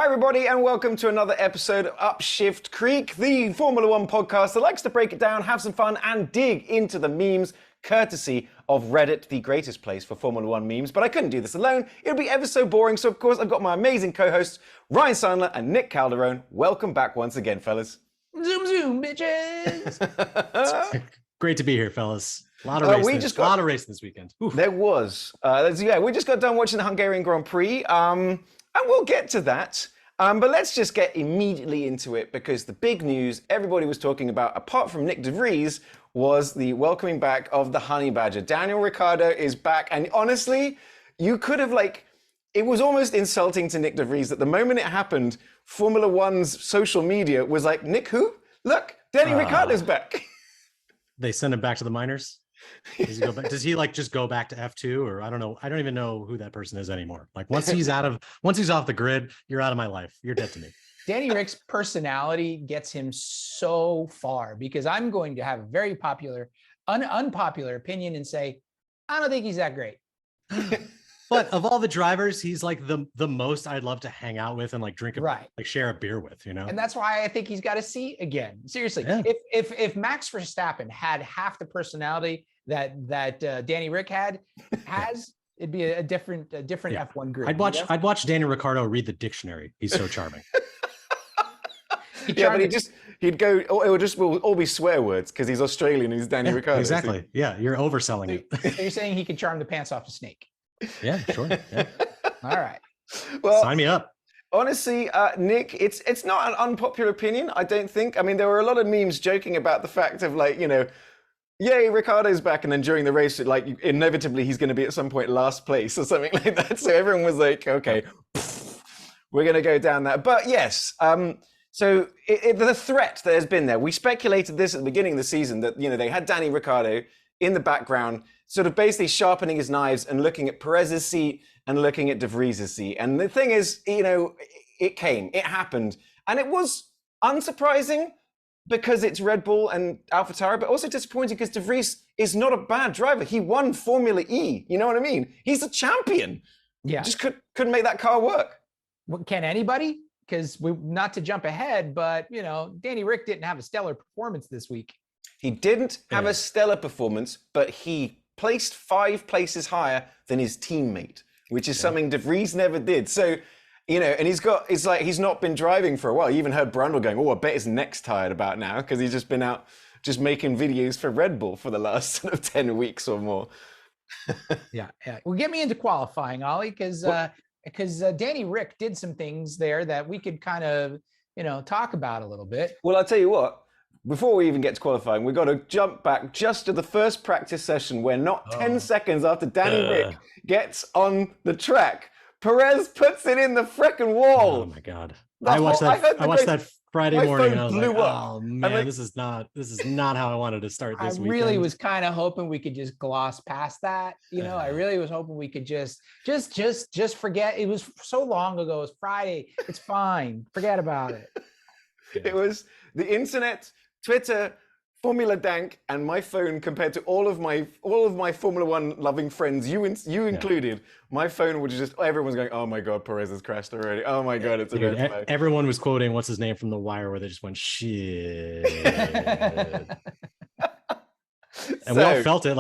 everybody, and welcome to another episode of Upshift Creek, the Formula One podcast that likes to break it down, have some fun, and dig into the memes, courtesy of Reddit, the greatest place for Formula One memes. But I couldn't do this alone. It would be ever so boring, so of course I've got my amazing co-hosts, Ryan Sandler and Nick Calderone. Welcome back once again, fellas. Zoom, zoom, bitches. Great to be here, fellas. A lot of racing. A lot of racing this weekend. Oof. There was. We just got done watching the Hungarian Grand Prix, and we'll get to that. But let's just get immediately into it, because the big news everybody was talking about, apart from Nick de Vries, was the welcoming back of the Honey Badger. Daniel Ricciardo is back, and honestly, you could have it was almost insulting to Nick de Vries that the moment it happened, Formula One's social media was like, Nick who? Look, Danny Ricciardo's back. They send him back to the minors? Does he go back? Does he just go back to F2, or I don't know? I don't even know who that person is anymore. Once he's off the grid, you're out of my life. You're dead to me. Danny Rick's personality gets him so far, because I'm going to have a very popular, unpopular opinion and say, I don't think he's that great. But of all the drivers, he's the most I'd love to hang out with and drink share a beer with, And that's why I think he's got a seat again. Seriously, yeah. if Max Verstappen had half the personality that Danny Rick has, it'd be a different F1 group. I'd watch Daniel Ricciardo read the dictionary. He's so charming. He'd go, we'll all be swear words because he's Australian and he's Danny Ricciardo. Exactly. Yeah, you're overselling it. So you're saying he could charm the pants off a snake? Yeah, sure. Yeah. All right. Well, sign me up. Honestly, Nick, it's not an unpopular opinion, I don't think. I mean, there were a lot of memes joking about the fact of yay, Ricciardo's back, and then during the race, inevitably he's going to be at some point last place or something like that. So everyone was like, okay, we're going to go down that. But yes, so the threat that has been there, we speculated this at the beginning of the season that, they had Danny Ricciardo in the background, sort of basically sharpening his knives and looking at Perez's seat and looking at de Vries' seat. And the thing is, it happened. And it was unsurprising because it's Red Bull and AlphaTauri, but also disappointing because de Vries is not a bad driver. He won Formula E, you know what I mean? He's a champion. Yeah. Just couldn't make that car work. Well, can anybody? Because not to jump ahead, but Danny Rick didn't have a stellar performance this week. He didn't have a stellar performance, but he placed 5 places higher than his teammate, which is something de Vries never did. So, and he's not been driving for a while. You even heard Brundle going, I bet his neck's tired about now, because he's just been out just making videos for Red Bull for the last sort of 10 weeks or more. Yeah. Well, get me into qualifying, Ollie, because Danny Rick did some things there that we could kind of, talk about a little bit. Well, I'll tell you what. Before we even get to qualifying, we've got to jump back just to the first practice session where not 10 seconds after Danny Rick gets on the track, Perez puts it in the frickin' wall. Oh my God. I watched that Friday morning and I was like, oh man, this is not how I wanted to start this weekend. I really was kind of hoping we could just gloss past that. I really was hoping we could just forget. It was so long ago. It was Friday. It's fine. Forget about it. It was the internet, Twitter, Formula Dank, and my phone compared to all of my Formula One loving friends, you included. My phone was just, everyone's going, oh my God, Perez has crashed already. Oh my God, it's a red flag. Everyone was quoting what's his name from The Wire, where they just went shit. And we all felt it.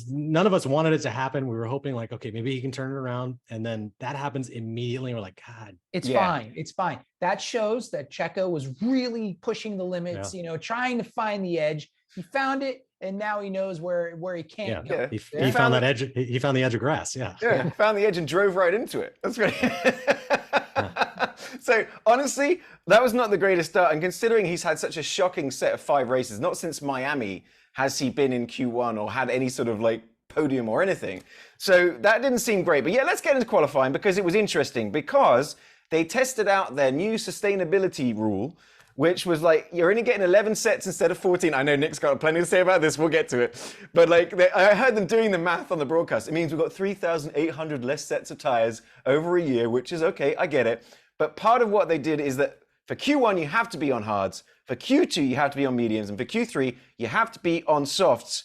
None of us wanted it to happen. We were hoping okay, maybe he can turn it around. And then that happens immediately. And we're like, God, it's fine. It's fine. That shows that Checo was really pushing the limits, trying to find the edge. He found it, and now he knows where he can't go. He found that edge. He found the edge of grass. Yeah. He found the edge and drove right into it. That's great. So honestly, that was not the greatest start. And considering he's had such a shocking set of 5 races, not since Miami has he been in Q1 or had any sort of podium or anything. So that didn't seem great. But yeah, let's get into qualifying, because it was interesting, because they tested out their new sustainability rule, which was you're only getting 11 sets instead of 14. I know Nick's got plenty to say about this. We'll get to it. But I heard them doing the math on the broadcast. It means we've got 3,800 less sets of tires over a year, which is okay. I get it. But part of what they did is that for Q1, you have to be on hards. For Q2, you have to be on mediums. And for Q3, you have to be on softs.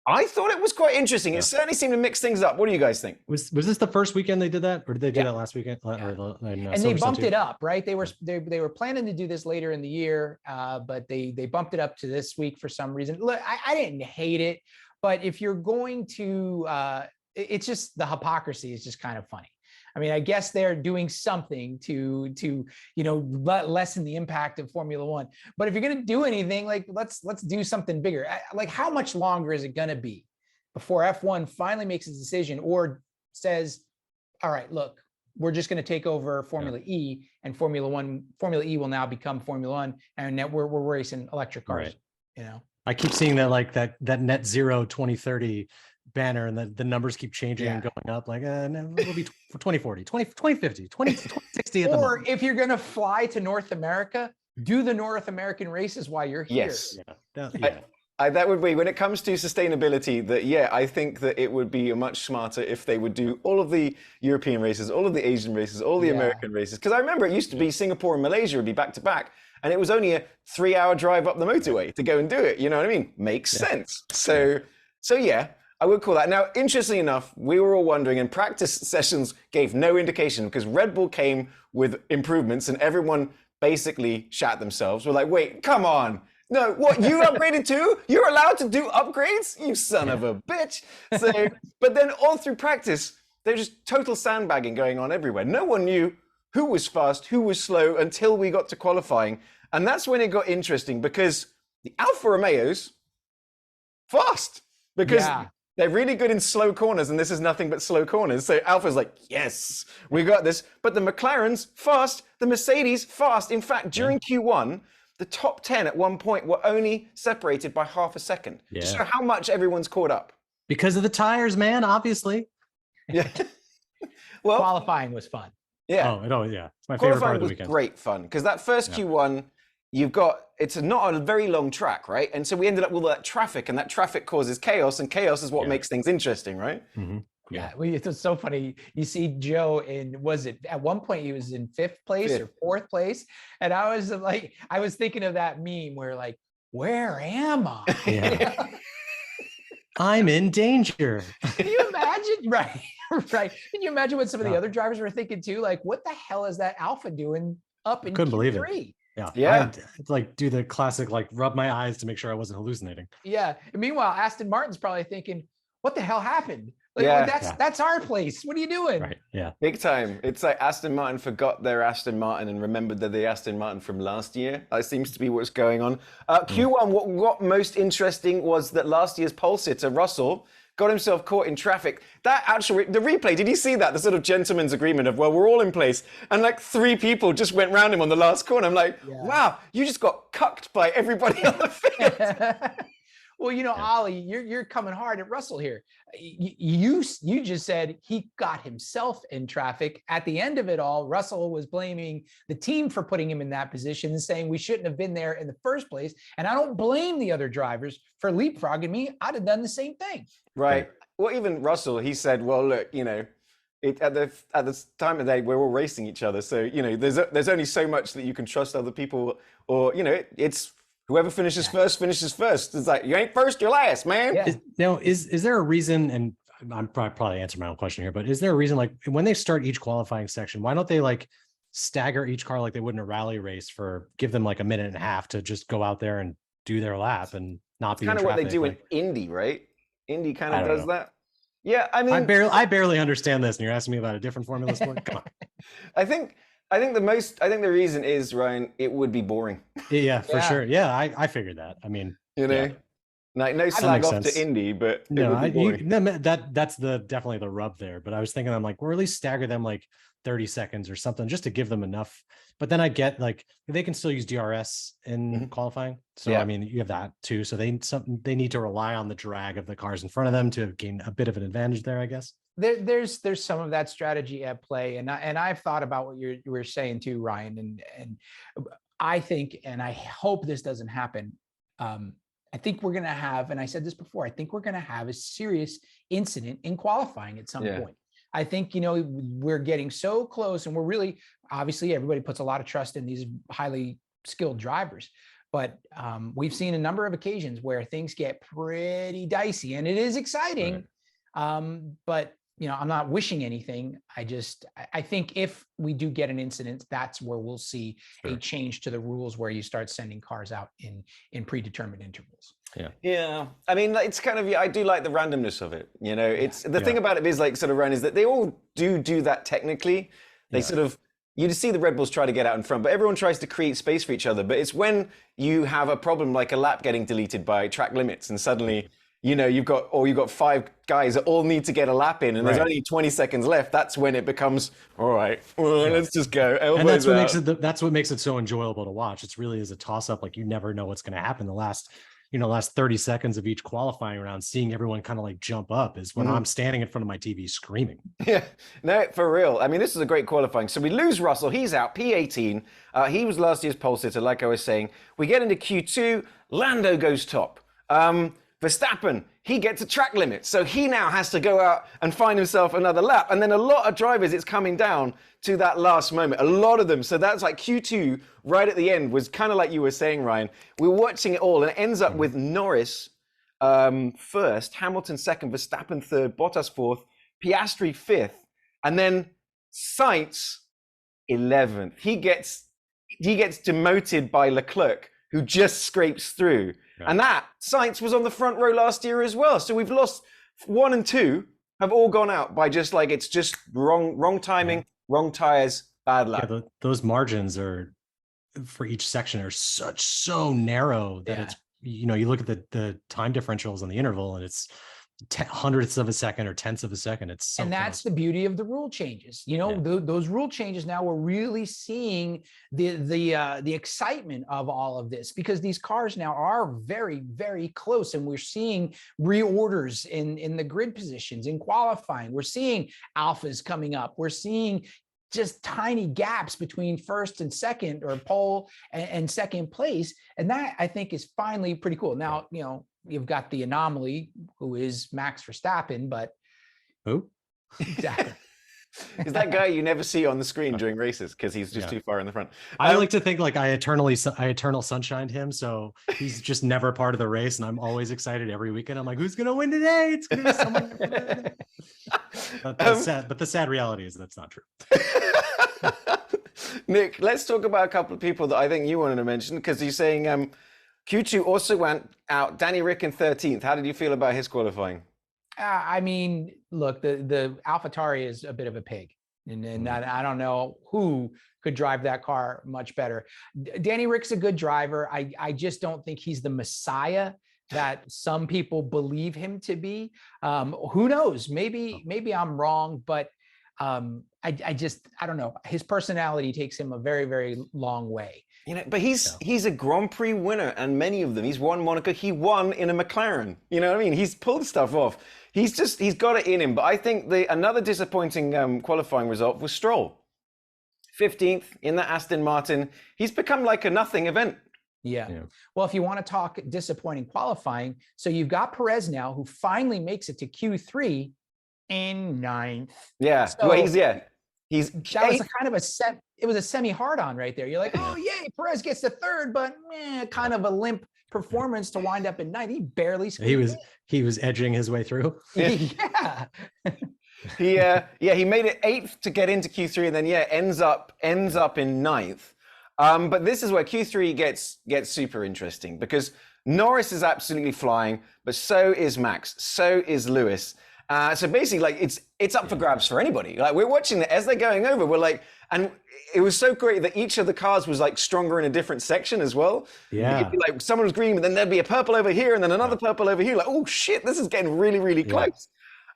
I thought it was quite interesting. It certainly seemed to mix things up. What do you guys think? Was this the first weekend they did that, or did they do that last weekend? And they bumped it up, right? They were planning to do this later in the year, but they bumped it up to this week for some reason. Look, I didn't hate it, but if you're going to, it's just the hypocrisy is just kind of funny. I mean, I guess they're doing something to lessen the impact of Formula One. But if you're going to do anything, like let's do something bigger. Like, how much longer is it going to be before F1 finally makes a decision or says, all right, look, we're just going to take over Formula E, and Formula E will now become Formula One, and now we're racing electric cars. Right. I keep seeing that, like that net zero 2030 banner, and the numbers keep changing and going up. Like, no, it'll be for 2040, 2050, 2060. Or if you're going to fly to North America, do the North American races while you're here. Yes. That would be, when it comes to sustainability, that, I think that it would be much smarter if they would do all of the European races, all of the Asian races, all the American races. Because I remember it used to be Singapore and Malaysia would be back to back, and it was only a 3-hour drive up the motorway to go and do it. You know what I mean? Makes sense. So I would call that. Now, interestingly enough, we were all wondering, and practice sessions gave no indication, because Red Bull came with improvements and everyone basically shat themselves. We're like, wait, come on. No, what, you upgraded too? You're allowed to do upgrades? You son of a bitch. So, but then all through practice, there's just total sandbagging going on everywhere. No one knew who was fast, who was slow, until we got to qualifying. And that's when it got interesting, because the Alfa Romeos, fast. Because they're really good in slow corners, and this is nothing but slow corners. So Alpha's like, yes, we got this. But the McLarens, fast. The Mercedes, fast. In fact, during Q1, the top 10 at one point were only separated by half a second. Just show how much everyone's caught up. Because of the tires, man, obviously. Yeah. Well, qualifying was fun. Yeah. It's my favorite part of the weekend. Great fun, because that first Q1, it's not a very long track, right? And so we ended up with all that traffic, and that traffic causes chaos, and chaos is what makes things interesting, right? Mm-hmm. It was so funny. You see Joe at one point he was in 5th place or 4th place. And I was thinking of that meme where, like, where am I? Yeah. I'm in danger. Can you imagine? Right. Can you imagine what some of the other drivers were thinking too? Like, what the hell is that Alpha doing up in Q3? Couldn't believe it. Yeah. I'd like do the classic, like rub my eyes to make sure I wasn't hallucinating. Yeah. And meanwhile, Aston Martin's probably thinking, what the hell happened? Like, that's our place. What are you doing? Right. Yeah. Big time. It's like Aston Martin forgot their Aston Martin and remembered that the Aston Martin from last year. That seems to be what's going on. Q1, what got most interesting was that last year's pole sitter, Russell, got himself caught in traffic. That the replay, did you see that? The sort of gentleman's agreement of, well, we're all in place. And like 3 people just went round him on the last corner. I'm like, wow, you just got cucked by everybody on the field. Well, Ollie, you're coming hard at Russell here. You just said he got himself in traffic. At the end of it all, Russell was blaming the team for putting him in that position and saying we shouldn't have been there in the first place. And I don't blame the other drivers for leapfrogging me. I'd have done the same thing. Right. Well, even Russell, he said, well, look, at the time of day, we're all racing each other. So, there's only so much that you can trust other people, or, it's whoever finishes first finishes first. It's like, you ain't first, you're last, man. Yeah. Is there a reason, and I'm probably answering my own question here, but is there a reason, like when they start each qualifying section, why don't they like stagger each car like they would in a rally race, give them like a minute and a half to just go out there and do their lap and not be in traffic? Kind of what they do in Indy, right? Indy kind of does that. Yeah, I mean, I barely understand this, and you're asking me about a different formula sport. Come on. I think the reason is, Ryan, it would be boring. Yeah, for sure. Yeah, I figured that. I mean, like no slag off to Indy, but that's definitely the rub there. But I was thinking, I'm like, or at least stagger them like 30 seconds or something, just to give them enough. But then I get like they can still use DRS in qualifying. So I mean, you have that too. So they need to rely on the drag of the cars in front of them to gain a bit of an advantage there, I guess. There's some of that strategy at play, and I've thought about what you were saying too, Ryan, and I think, and I hope this doesn't happen. I think we're gonna have, and I said this before, I think we're gonna have a serious incident in qualifying at some point. I think, we're getting so close, and we're really, obviously everybody puts a lot of trust in these highly skilled drivers, But we've seen a number of occasions where things get pretty dicey, and it is exciting. But I'm not wishing anything. I think if we do get an incident, that's where we'll see a change to the rules where you start sending cars out in predetermined intervals. Yeah. I mean, it's kind of, I do like the randomness of it. It's the thing about it is like sort of Ryan, is that they all do that technically. They sort of, you just see the Red Bulls try to get out in front, but everyone tries to create space for each other. But it's when you have a problem like a lap getting deleted by track limits, and suddenly you've got 5 guys that all need to get a lap in, and there's only 20 seconds left. That's when it becomes, all right, let's just go. And that's what makes it so enjoyable to watch. It really is a toss up. Like, you never know what's going to happen. The last 30 seconds of each qualifying round, seeing everyone kind of like jump up is when I'm standing in front of my TV screaming. Yeah, no, for real. I mean, this is a great qualifying. So we lose Russell. He's out, P18. He was last year's pole sitter, like I was saying. We get into Q2. Lando goes top. Verstappen, he gets a track limit. So he now has to go out and find himself another lap. And then a lot of drivers, it's coming down to that last moment. A lot of them. So that's like Q2 right at the end was kind of like you were saying, Ryan. We're watching it all, and it ends up with Norris first, Hamilton second, Verstappen third, Bottas fourth, Piastri fifth, and then Sainz 11th. He gets demoted by Leclerc, who just scrapes through. Yeah. And that Sainz was on the front row last year as well. So we've lost 1 and 2 have all gone out by just like, it's just wrong timing, wrong tires, bad luck. Yeah, those margins are for each section are so narrow that it's, you look at the time differentials on the interval, and it's hundredths of a second or tenths of a second. It's so that's the beauty of the rule changes. Those rule changes, now we're really seeing the excitement of all of this, because these cars now are very, very close, and we're seeing reorders in the grid positions in qualifying. We're seeing alphas coming up. We're seeing just tiny gaps between first and second, or pole and second place. And that, I think, is finally pretty cool. Now, you've got the anomaly, who is Max Verstappen, but who? Exactly. Is that guy you never see on the screen during races because he's just too far in the front. I like to think like I eternal sunshined him, so he's just never part of the race, and I'm always excited every weekend. I'm like, who's gonna win today? It's gonna be someone. But the sad reality is that's not true. Nick, let's talk about a couple of people that I think you wanted to mention, because you're saying Q2 also went out. Danny Rick in 13th. How did you feel about his qualifying? I mean, look, the AlphaTauri is a bit of a pig, and I don't know who could drive that car much better. Danny Rick's a good driver. I just don't think he's the Messiah that some people believe him to be. Who knows? Maybe I'm wrong, but I don't know. His personality takes him a very, very long way. But he's a Grand Prix winner, and many of them. He's won Monaco. He won in a McLaren. You know what I mean? He's pulled stuff off. He's got it in him. But I think another disappointing qualifying result was Stroll. 15th in the Aston Martin. He's become like a nothing event. Yeah. Well, if you want to talk disappointing qualifying, so you've got Perez now, who finally makes it to Q3 in 9th. Yeah. So, well, that was a kind of it was a semi hard on right there. You're like, oh yay, Perez gets to 3rd, but kind of a limp performance to wind up in 9th. He barely squeezed. He was edging his way through. Yeah. He made it 8th to get into Q3, and then ends up in 9th. But this is where Q3 gets super interesting, because Norris is absolutely flying, but so is Max, so is Lewis. So basically, like, it's up for grabs for anybody. Like, we're watching it as they're going over. We're like, and it was so great that each of the cars was like stronger in a different section as well. Yeah. It'd be like someone was green, but then there'd be a purple over here, and then another purple over here. Like, oh shit, this is getting really, really close.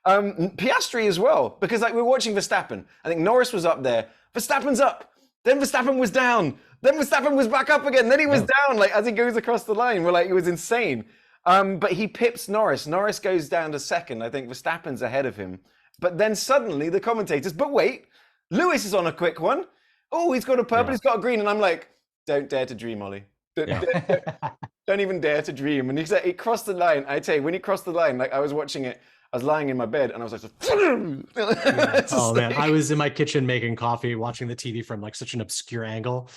Piastri as well, because like we're watching Verstappen. I think Norris was up there. Verstappen's up. Then Verstappen was down. Then Verstappen was back up again. Then he was down, like, as he goes across the line. We're like, it was insane. But he pips Norris. Norris goes down to 2nd. I think Verstappen's ahead of him. But then suddenly the commentators, but wait, Lewis is on a quick one. Oh, he's got a purple, he's got a green. And I'm like, don't dare to dream, Ollie. Don't even dare to dream. And he crossed the line. I tell you, when he crossed the line, like, I was watching it, I was lying in my bed and I was like, oh man, I was in my kitchen making coffee, watching the TV from like such an obscure angle.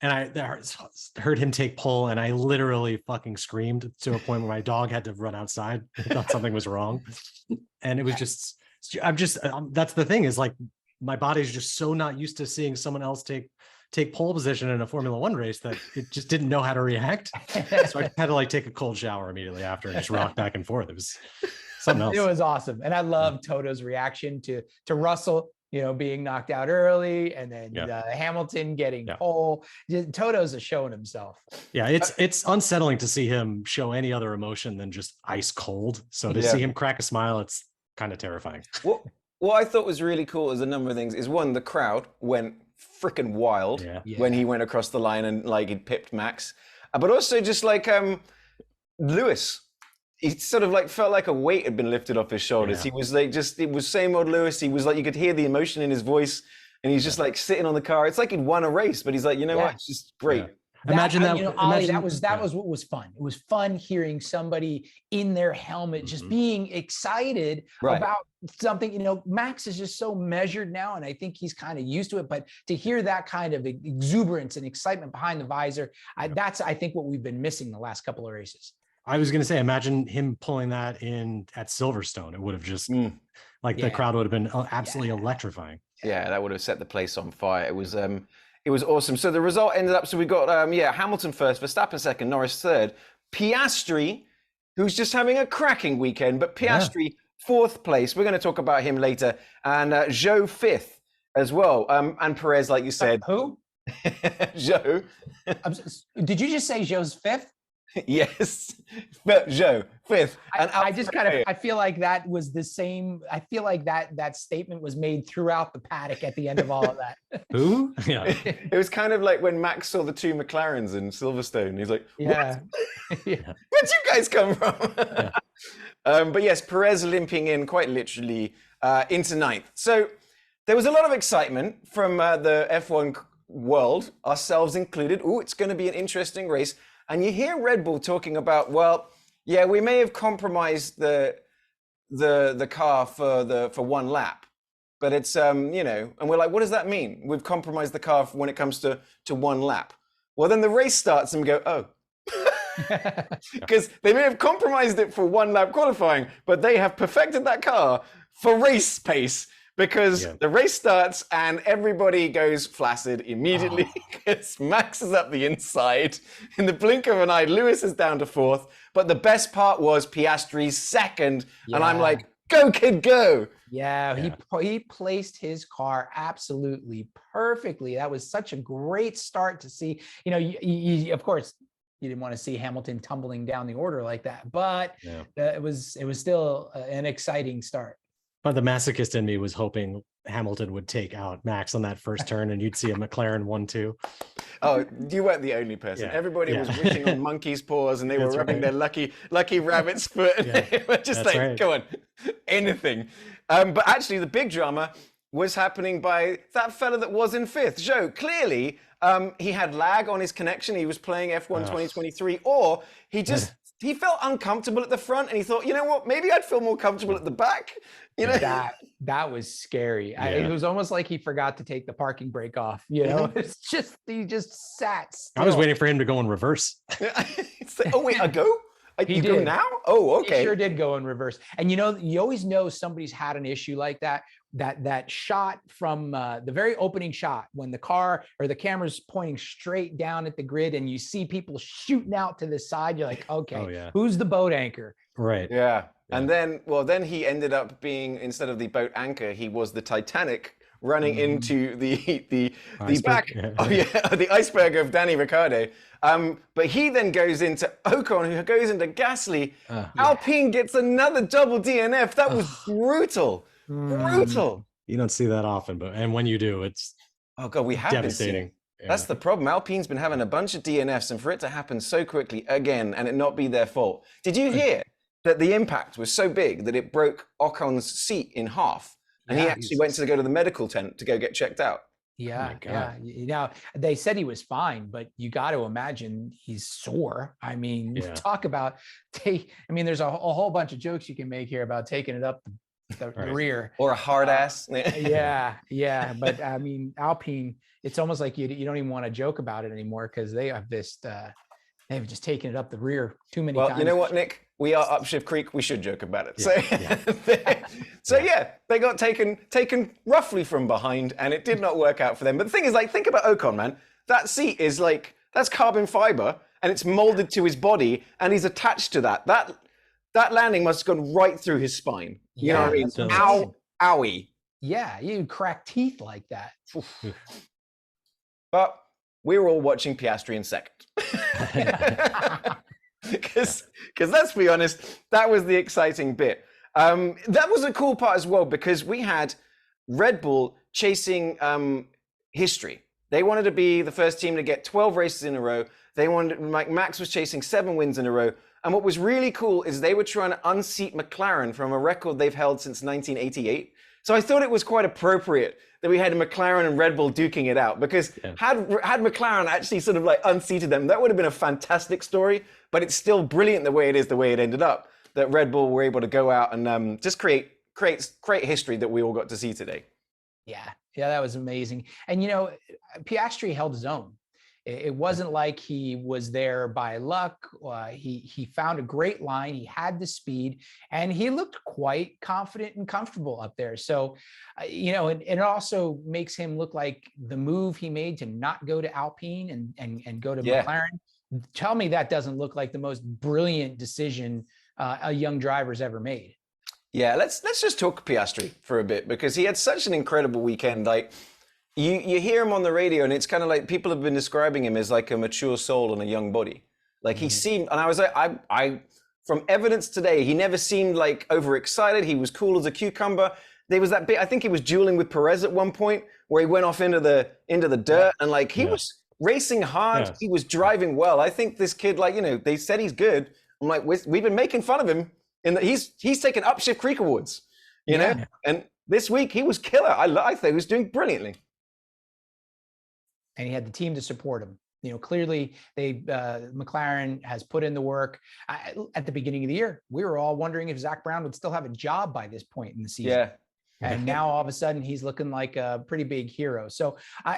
And I heard him take pole, and I literally fucking screamed to a point where my dog had to run outside. I thought something was wrong. And it was just, that's the thing, is like, my body's just so not used to seeing someone else take pole position in a Formula One race that it just didn't know how to react. So I had to like take a cold shower immediately after and just rock back and forth. It was something else. It was awesome. And I love Toto's reaction to Russell, being knocked out early, and then Hamilton getting pole. Toto's showing himself. Yeah, it's unsettling to see him show any other emotion than just ice cold. So to see him crack a smile, it's kind of terrifying. What I thought was really cool is a number of things. Is one, the crowd went freaking wild when he went across the line and like he'd pipped Max, but also just like Lewis. He sort of like felt like a weight had been lifted off his shoulders. He was like, it was same old Lewis. He was like, you could hear the emotion in his voice, and he's just like sitting on the car. It's like he'd won a race, but he's like, what? It's just great. Imagine that. Ollie, that was what was fun. It was fun hearing somebody in their helmet just being excited about something. Max is just so measured now, and I think he's kind of used to it. But to hear that kind of exuberance and excitement behind the visor, that's I think what we've been missing the last couple of races. I was going to say, imagine him pulling that in at Silverstone. It would have just the crowd would have been absolutely electrifying. Yeah, that would have set the place on fire. It was awesome. So the result ended up, so we got Hamilton first, Verstappen second, Norris third, Piastri, who's just having a cracking weekend, but Piastri fourth place. We're going to talk about him later, and Zhou fifth as well. And Perez, like you said, who? Zhou. Did you just say Zhou's fifth? Yes, but Zhou fifth. And I just I feel like that was the same. I feel like that statement was made throughout the paddock at the end of all of that. Who? Yeah. It was kind of like when Max saw the two McLarens in Silverstone. He's like, what? Where'd you guys come from? But yes, Perez limping in quite literally into ninth. So there was a lot of excitement from the F1 world, ourselves included. Oh, it's going to be an interesting race. And you hear Red Bull talking about, we may have compromised the car for one lap, but it's and we're like, what does that mean? We've compromised the car when it comes to one lap. Well, then the race starts and we go, oh, because they may have compromised it for one lap qualifying, but they have perfected that car for race pace. Because the race starts and everybody goes flaccid immediately because Max is up the inside. In the blink of an eye, Lewis is down to fourth. But the best part was Piastri's second. And I'm like, go, kid, go. Yeah, he placed his car absolutely perfectly. That was such a great start to see. Of course, you didn't want to see Hamilton tumbling down the order like that. But it was still an exciting start. But the masochist in me was hoping Hamilton would take out Max on that first turn, and you'd see a McLaren 1-2. Oh, you weren't the only person. Yeah. Everybody was wishing on monkey's paws, and they were rubbing their lucky rabbit's foot. And they were just go on, anything. But actually, the big drama was happening by that fella that was in fifth, Zhou. Clearly, he had lag on his connection. He was playing F1 2023, or he just he felt uncomfortable at the front, and he thought, you know what, maybe I'd feel more comfortable at the back. That was scary. It was almost like he forgot to take the parking brake off. It's just he just sat still. I was waiting for him to go in reverse. It's like, oh wait, I go. He go now? Oh, okay. He sure did go in reverse. And you always know somebody's had an issue like that. That shot from the very opening shot, when the car or the camera's pointing straight down at the grid and you see people shooting out to the side, you're like, okay, who's the boat anchor? Right. Yeah. And then he ended up being, instead of the boat anchor, he was the Titanic running into the back, the iceberg of Danny Ricciardo. But he then goes into Ocon, who goes into Gasly. Alpine gets another double DNF. That was brutal. Brutal. You don't see that often, and when you do, it's we have devastating. That's the problem. Alpine's been having a bunch of DNFs, and for it to happen so quickly again and it not be their fault. Did you hear that the impact was so big that it broke Ocon's seat in half, and he actually went to go to the medical tent to go get checked out? Now they said he was fine, but you got to imagine he's sore. I mean, talk about there's a whole bunch of jokes you can make here about taking it up the rear. Or a hard ass. Yeah. But I mean, Alpine, it's almost like you don't even want to joke about it anymore because they have this, they've just taken it up the rear too many times. Well, you know what, Nick? We are Upshift Creek. We should joke about it. So they got taken roughly from behind, and it did not work out for them. But the thing is, like, think about Ocon, man. That seat is like, that's carbon fiber, and it's molded to his body, and he's attached to that. That landing must have gone right through his spine. You know what I mean? Ow, owie. Yeah, you crack teeth like that. But we were all watching Piastri in second. Because let's be honest, that was the exciting bit. That was a cool part as well, because we had Red Bull chasing history. They wanted to be the first team to get 12 races in a row. They wanted, like, Max was chasing 7 wins in a row. And what was really cool is they were trying to unseat McLaren from a record they've held since 1988. So I thought it was quite appropriate that we had McLaren and Red Bull duking it out, because had McLaren actually sort of like unseated them, that would have been a fantastic story. But it's still brilliant the way it ended up, that Red Bull were able to go out and just create history that we all got to see today. Yeah, that was amazing. And, you know, Piastri held his own. It wasn't like he was there by luck. He found a great line. He had the speed, and he looked quite confident and comfortable up there. So, you know, it also makes him look like the move he made to not go to Alpine and go to McLaren. Tell me that doesn't look like the most brilliant decision a young driver's ever made. Yeah, let's just talk Piastri for a bit, because he had such an incredible weekend. Like, you hear him on the radio, and it's kind of like people have been describing him as like a mature soul and a young body. Like, he seemed, and I was like, I from evidence today, he never seemed like overexcited. He was cool as a cucumber. There was that bit, I think he was dueling with Perez at one point, where he went off into the dirt, and like he was racing hard. He was driving well. I think this kid, like, you know, they said he's good. I'm like, we've been making fun of him in that he's taken Upshift Creek awards, you know, and this week he was killer. I think he was doing brilliantly. And he had the team to support him. You know, clearly McLaren has put in the work. At the beginning of the year, we were all wondering if Zach Brown would still have a job by this point in the season. Yeah. And now all of a sudden he's looking like a pretty big hero. So,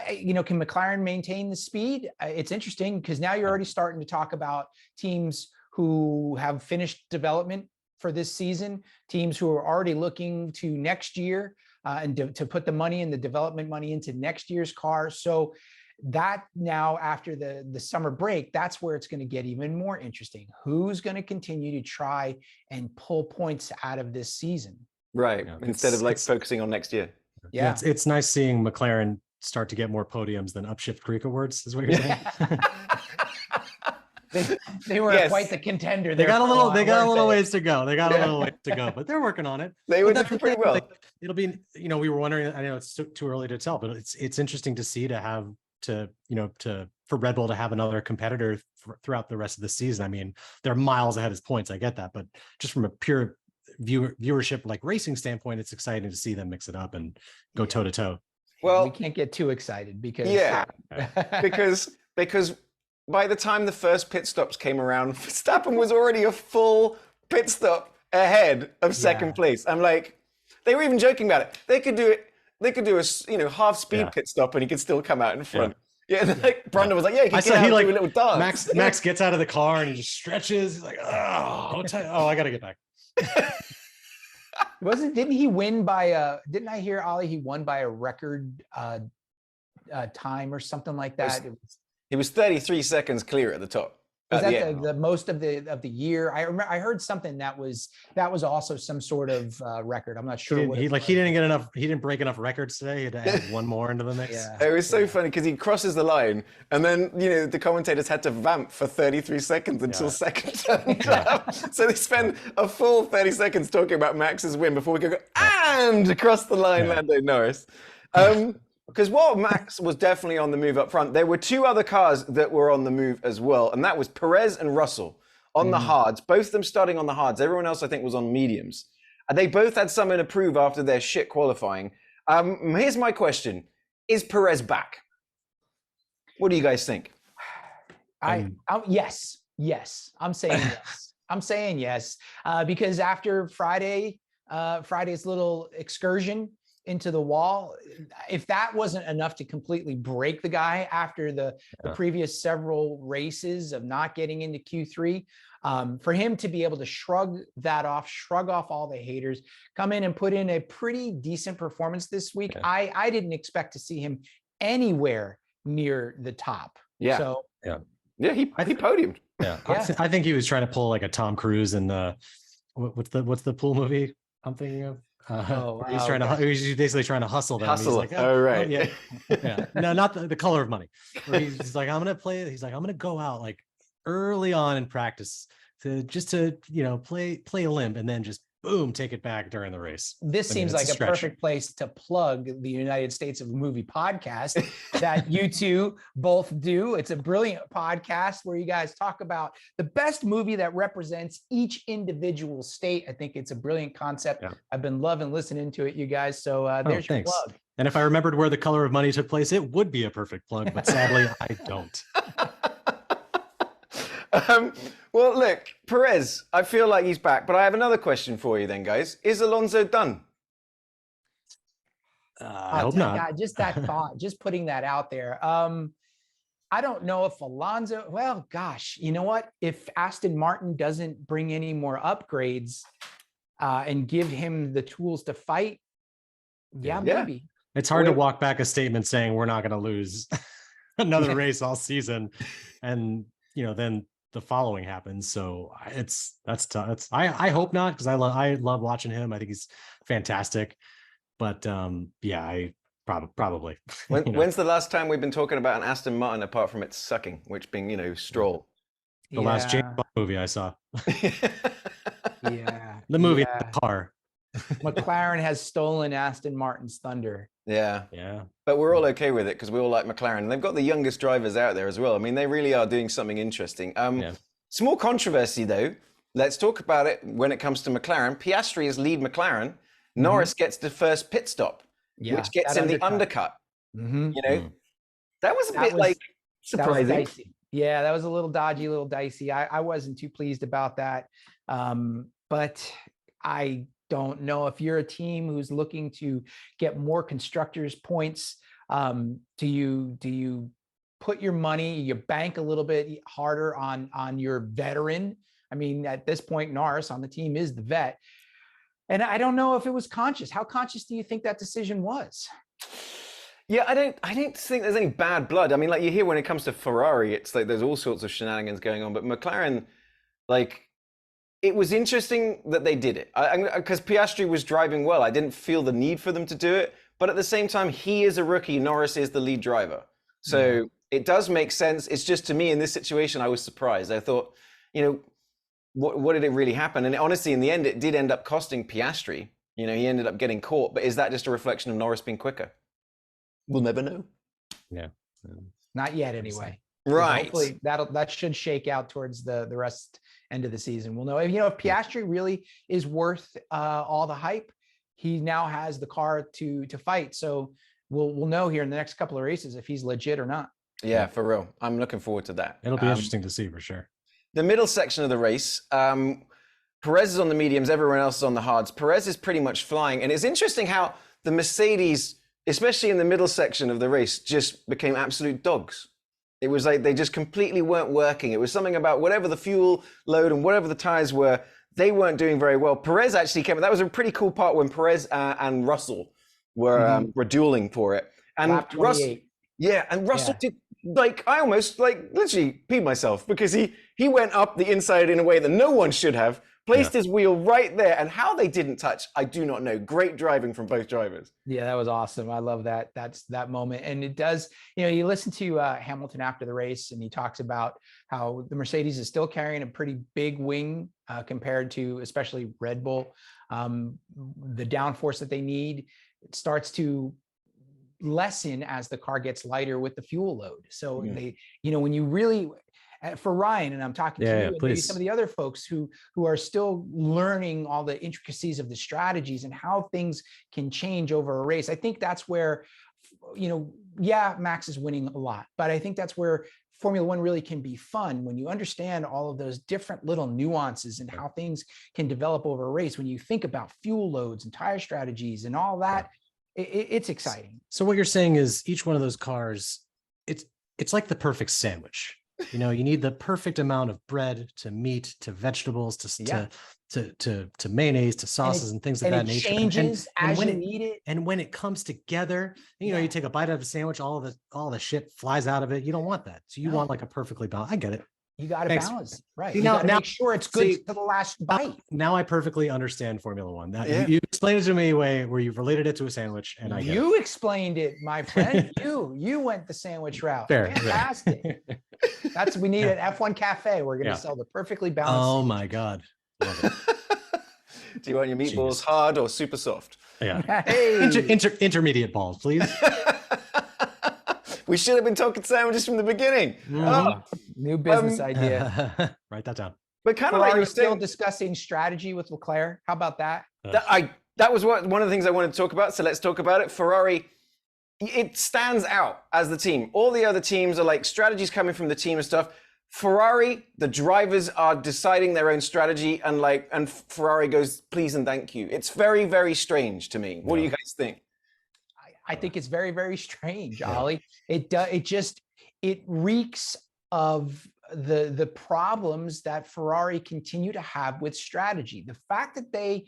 you know, can McLaren maintain the speed? It's interesting because now you're already starting to talk about teams who have finished development for this season, teams who are already looking to next year and to put the money and the development money into next year's car. So that now, after the summer break, that's where it's going to get even more interesting. Who's going to continue to try and pull points out of this season? Right. Instead of like focusing on next year. Yeah. It's nice seeing McLaren start to get more podiums than Upshift Creek awards, is what you're saying. They were quite the contender. They got a little ways to go. But they're working on it. They were doing pretty well. Like, it'll be, you know, we were wondering, I know it's too early to tell, but it's interesting to see for Red Bull to have another competitor throughout the rest of the season. I mean, they're miles ahead of points. I get that, but just from a pure viewership, like racing standpoint, it's exciting to see them mix it up and go toe to toe. Well, we can't get too excited because because by the time the first pit stops came around, Verstappen was already a full pit stop ahead of second place. I'm like, they were even joking about it. They could do a half speed pit stop and he could still come out in front. Yeah, and like Brandon was like, he could do a little dance. Max gets out of the car and he just stretches. He's like, I gotta get back. Didn't he win by didn't I hear, Ollie, he won by a record time or something like that? He was 33 seconds clear at the top. Was that the most of the year? I remember I heard something that was also some sort of record. I'm not sure. He didn't get enough. He didn't break enough records today. He had to add one more into the mix. It was so funny because he crosses the line, and then the commentators had to vamp for 33 seconds until second turn. So they spend a full 30 seconds talking about Max's win before we go and across the line, Lando Norris. Because while Max was definitely on the move up front, there were two other cars that were on the move as well, and that was Perez and Russell on the hards, both of them starting on the hards. Everyone else, I think, was on mediums. And they both had something to prove after their shit qualifying. Here's my question. Is Perez back? What do you guys think? Yes. I'm saying yes. I'm saying yes, because after Friday, Friday's little excursion into the wall. If that wasn't enough to completely break the guy after the previous several races of not getting into Q3, for him to be able to shrug off all the haters, come in and put in a pretty decent performance this week. I didn't expect to see him anywhere near the top. Yeah. So he podiumed. Yeah. I think he was trying to pull like a Tom Cruise in the what's the pool movie I'm thinking of? He's basically trying to hustle them. He's like, yeah. No, not the Color of Money. Where he's like, I'm gonna go out like early on in practice to play limp and then just boom, take it back during the race. This seems like a perfect place to plug the United States of Movie podcast that you two both do. It's a brilliant podcast where you guys talk about the best movie that represents each individual state. I think it's a brilliant concept. Yeah. I've been loving listening to it, you guys. So there's your plug. And if I remembered where The Color of Money took place, it would be a perfect plug, but sadly I don't. Well, look, Perez, I feel like he's back, but I have another question for you then, guys. Is Alonso done? I hope not. God, just that thought, just putting that out there. I don't know if Alonso, well, gosh, you know what? If Aston Martin doesn't bring any more upgrades and give him the tools to fight, maybe. It's hard to walk back a statement saying we're not going to lose another race all season. And, then the following happens. So that's tough. I hope not, because I love watching him. I think he's fantastic. But I probably. When's the last time we've been talking about an Aston Martin apart from its sucking, which being Stroll? The last James Bond movie I saw. The movie, the car. McLaren has stolen Aston Martin's thunder. Yeah. But we're all okay with it because we all like McLaren. And they've got the youngest drivers out there as well. I mean, they really are doing something interesting. Small controversy, though. Let's talk about it when it comes to McLaren. Piastri is lead McLaren. Norris gets the first pit stop, which gets him the undercut. That was a bit surprising. That was dicey. Yeah, that was a little dodgy, a little dicey. I wasn't too pleased about that. But I don't know if you're a team who's looking to get more constructors points. Do you put your money, you bank a little bit harder on your veteran? I mean, at this point, Norris on the team is the vet. And I don't know if it was conscious. How conscious do you think that decision was? Yeah, I don't think there's any bad blood. I mean, like you hear when it comes to Ferrari, it's like there's all sorts of shenanigans going on. But McLaren, it was interesting that they did it because Piastri was driving well. I didn't feel the need for them to do it. But at the same time, he is a rookie. Norris is the lead driver. So it does make sense. It's just, to me, in this situation, I was surprised. I thought, what did it really happen? And honestly, in the end, it did end up costing Piastri. He ended up getting caught. But is that just a reflection of Norris being quicker? We'll never know. Yeah. Not yet, anyway. Right. Hopefully that should shake out towards the rest end of the season. We'll know. If Piastri really is worth all the hype, he now has the car to fight. So we'll know here in the next couple of races if he's legit or not. Yeah, for real. I'm looking forward to that. It'll be interesting to see for sure. The middle section of the race, Perez is on the mediums, everyone else is on the hards. Perez is pretty much flying. And it's interesting how the Mercedes, especially in the middle section of the race, just became absolute dogs. It was like they just completely weren't working. It was something about whatever the fuel load and whatever the tires were, they weren't doing very well. Perez actually came. That was a pretty cool part when Perez and Russell were dueling for it. And Russell, Russell did, I almost literally peed myself because he went up the inside in a way that no one should have. Placed his wheel right there, and how they didn't touch, I do not know. Great driving from both drivers. Yeah, that was awesome. I love that. That's that moment. And it does, you listen to Hamilton after the race, and he talks about how the Mercedes is still carrying a pretty big wing compared to especially Red Bull. The downforce that they need starts to lessen as the car gets lighter with the fuel load. So they, when you really, for Ryan, and I'm talking to you and maybe some of the other folks who are still learning all the intricacies of the strategies and how things can change over a race. I think that's where, Max is winning a lot, but I think that's where Formula One really can be fun when you understand all of those different little nuances and how things can develop over a race. When you think about fuel loads and tire strategies and all that, it's exciting. So what you're saying is each one of those cars, it's like the perfect sandwich. You know, you need the perfect amount of bread to meat to vegetables to mayonnaise to sauces and things of that nature. Changes and as when you need it. And when it comes together, you know, you take a bite out of a sandwich, all the shit flies out of it. You don't want that. So you want like a perfectly balanced. I get it. You got to balance, right? You now, got to make sure it's good to the last bite. Now I perfectly understand Formula One. You explained it to me a way where you've related it to a sandwich, and I get you explained it, my friend. you went the sandwich route. Fair, fantastic. That's we need an F1 cafe. We're going to sell the perfectly balanced. Oh my god, love it. Do you want your meatballs hard or super soft? Yeah. Hey. Intermediate balls, please. We should have been talking sandwiches from the beginning. New business idea. Write that down. But kind of like you were still saying, discussing strategy with Leclerc. How about that? That was one of the things I wanted to talk about. So let's talk about it. Ferrari, it stands out as the team. All the other teams are like strategies coming from the team and stuff. Ferrari, the drivers are deciding their own strategy, and Ferrari goes, please and thank you. It's very, very strange to me. What do you guys think? I think it's very, very strange, Ollie. It reeks of the problems that Ferrari continue to have with strategy. The fact that they,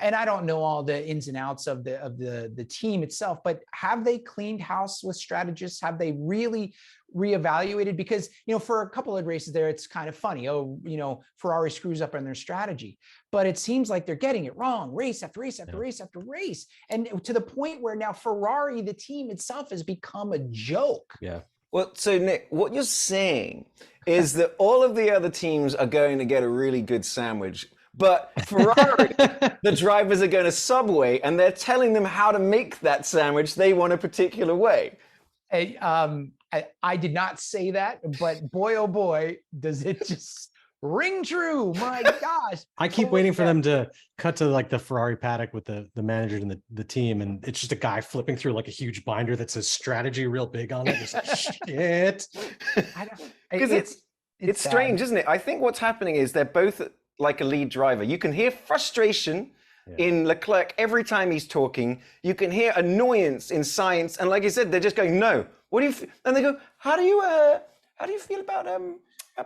and I don't know all the ins and outs of the team itself, but have they cleaned house with strategists? Have they really reevaluated? Because, you know, for a couple of races there, it's kind of funny. Oh, you know, Ferrari screws up on their strategy, but it seems like they're getting it wrong race after race after race after race. And to the point where now Ferrari, the team itself, has become a joke. Yeah. Well, so Nick, what you're saying is that all of the other teams are going to get a really good sandwich, but Ferrari, the drivers are going to Subway and they're telling them how to make that sandwich they want a particular way. I did not say that, but boy, oh boy, does it just ring true. My gosh. I keep waiting for them to cut to like the Ferrari paddock with the managers and the team. And it's just a guy flipping through like a huge binder that says strategy real big on it. Just like, shit. Because it's strange, isn't it? I think what's happening is they're both like a lead driver. You can hear frustration in Leclerc every time he's talking. You can hear annoyance in Sainz. And like I said, they're just going, no. What do you? And they go, how do you feel about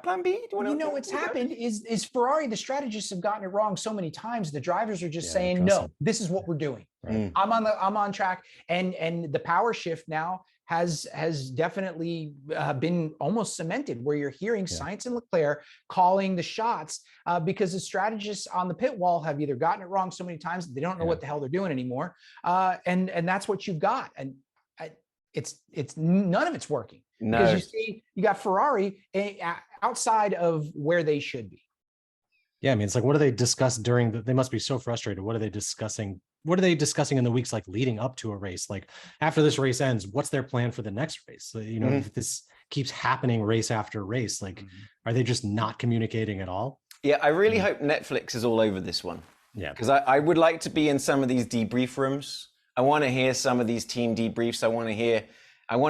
plan B? What's happened is Ferrari, the strategists have gotten it wrong so many times. The drivers are just saying, no, this is what we're doing. Right. I'm on track. And the power shift now has definitely been almost cemented, where you're hearing Sainz and Leclerc calling the shots because the strategists on the pit wall have either gotten it wrong so many times that they don't know what the hell they're doing anymore. And that's what you've got. And it's none of it's working. No. Because you got Ferrari outside of where they should be. Yeah, I mean, it's like, what do they discuss during they must be so frustrated. What are they discussing? What are they discussing in the weeks like leading up to a race? Like after this race ends, what's their plan for the next race? So, you know, if this keeps happening race after race, like, are they just not communicating at all? Yeah, I really hope Netflix is all over this one. Yeah, because I would like to be in some of these debrief rooms. I want to hear some of these team debriefs. I want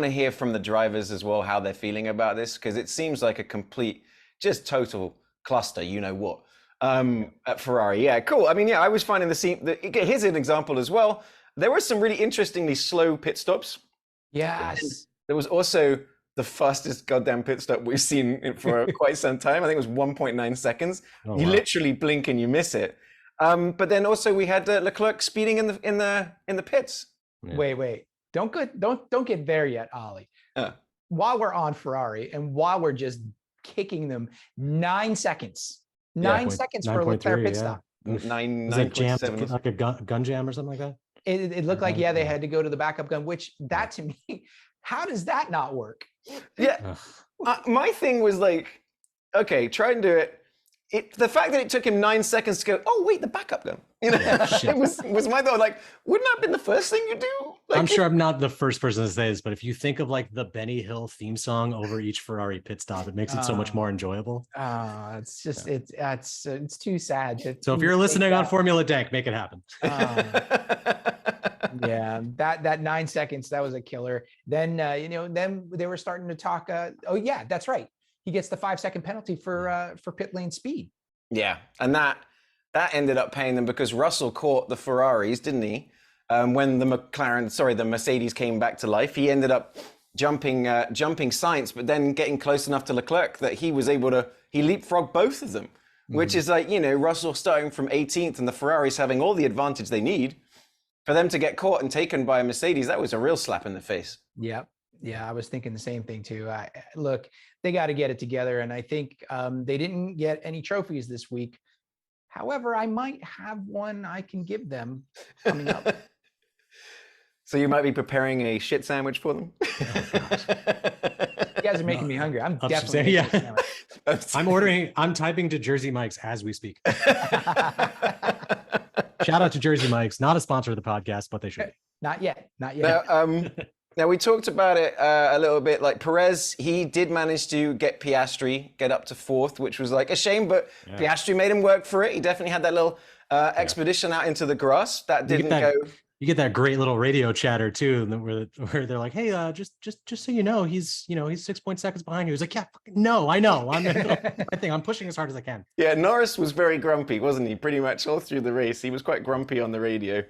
to hear from the drivers as well how they're feeling about this, because it seems like a complete, just total cluster. You know what? At Ferrari, yeah, cool. I mean, yeah, I was finding the scene. Here's an example as well. There were some really interestingly slow pit stops. Yes. There was also the fastest goddamn pit stop we've seen for quite some time. I think it was 1.9 seconds. Oh, you literally blink and you miss it. But then also we had Leclerc speeding in the pits. Yeah. Wait. Don't get there yet, Ollie. While we're on Ferrari and while we're just kicking them 9 seconds. 9 seconds for a Leclerc pit stop. 9.7. Like a gun jam or something like that? It looked like, they had to go to the backup gun, which that to me, how does that not work? Yeah. My thing was like, okay, try and do it. The fact that it took him 9 seconds to go, oh, wait, the backup gun. You know, it was my thought, like, wouldn't that have been the first thing you do? Like, I'm sure I'm not the first person to say this, but if you think of like the Benny Hill theme song over each Ferrari pit stop, it makes it so much more enjoyable. It's just, it's too sad. So if you're listening on Formula Dank, make it happen. Yeah, that 9 seconds, that was a killer. Then then they were starting to talk. Oh yeah, that's right. He gets the 5-second penalty for pit lane speed. Yeah, and that ended up paying them because Russell caught the Ferraris, didn't he? When the Mercedes came back to life, he ended up jumping Sainz, but then getting close enough to Leclerc that he leapfrogged both of them, which is like, Russell starting from 18th and the Ferraris having all the advantage they need. For them to get caught and taken by a Mercedes, that was a real slap in the face. Yep. Yeah, I was thinking the same thing too. Look, they got to get it together, and I think they didn't get any trophies this week. However, I might have one I can give them coming up. So you might be preparing a shit sandwich for them? You guys are making me hungry. I'm definitely I'm typing to Jersey Mike's as we speak. Shout out to Jersey Mike's, not a sponsor of the podcast, but they should be. Not yet. Now we talked about it a little bit. Like Perez, he did manage to get Piastri get up to 4th, which was like a shame, but Piastri made him work for it. He definitely had that little expedition out into the grass. That didn't go. You get that great little radio chatter too, where they're like, "Hey, just so you know, he's 6 seconds behind you." He's like, "Yeah, no, I know. I'm pushing as hard as I can." Yeah, Norris was very grumpy, wasn't he? Pretty much all through the race, he was quite grumpy on the radio.